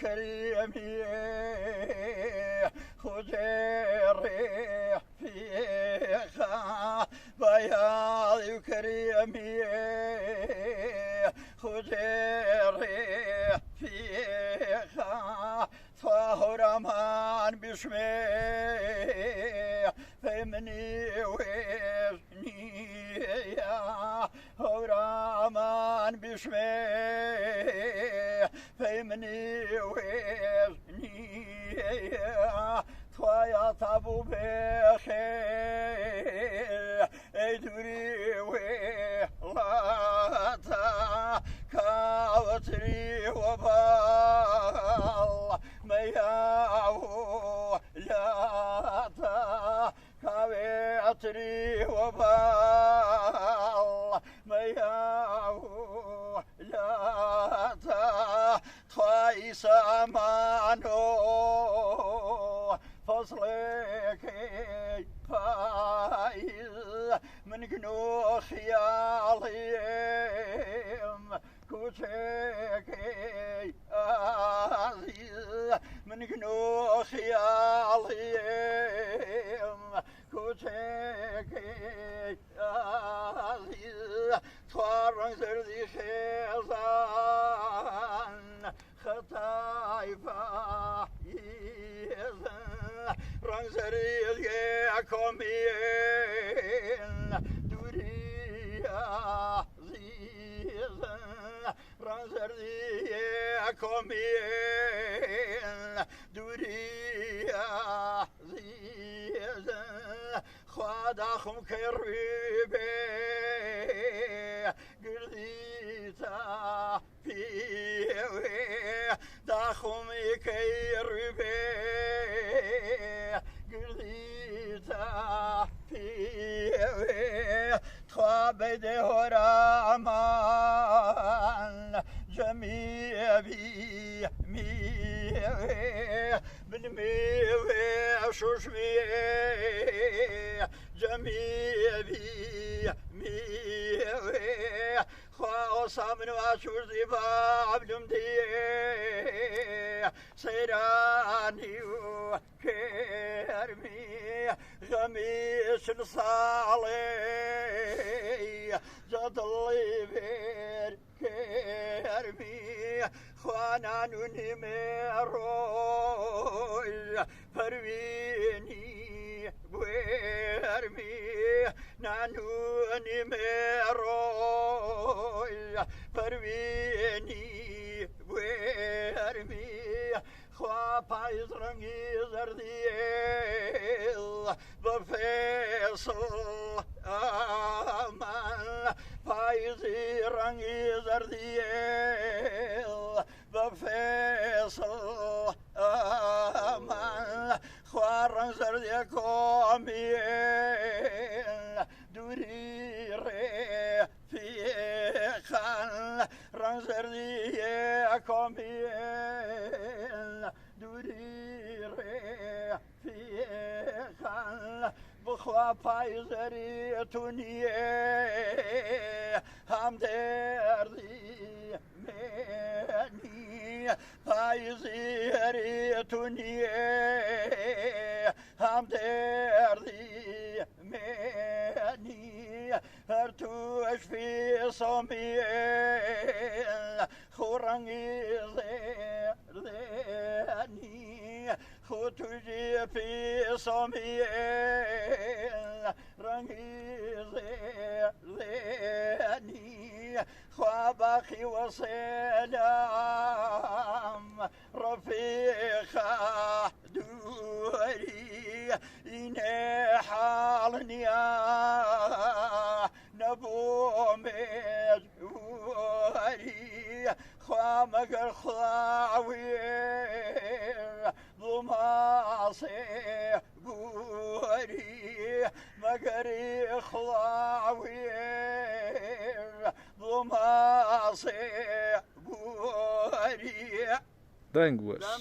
كريمي خجري فيها بياض كريمي خجري فيها فهر من بشمي فمني وزني هورامان بشمي فمني وزني تويا طابو بخير ادري ولاتا كاوتري وبال مياو لاتا كاوتري وبال مياو لاتا توايس امانو فصلك فايز من جنو خيالهم كوشك عزيز من جنو خيالهم كوشك عزيز توارن زردي خيزان خطاي فايز رنزريل يكومين دوري عزيز رنزريل يكومين دوري عزيز خادخم كريبي قرديتا فيوي داخم كريبي قرديتا فيوي خوابد هرامان جميع بي ميوي بالميوي شوشمي جميع بي ميوي خواصا من واشور زباب جمدي سيراني وكرمي غميس الصالي جدلي بير كرمي خوانا نمروي فرويني بويرمي نانو نمروي فرويني بويرمي خوا پایز رنگی زردیل بفیصل آمان پایزی رنگی زردیل بفیصل آمان خوا رنگ زردی کامیل دوری رفیقان رنگ زردی کامیل دوری رفیقان بخوا پایزری تونیه هم دردی منی پایزری تونیه هم دردی منی هر توش فی صمیل خورنگی زردنی خود توجی فی صمیل رنگی زردنی خوابخی و سلام رفیقا دوری این حال نیا نبو مجوری خواه مگر خواوی ضماسي بوري مقري خواوي ضماسي بوري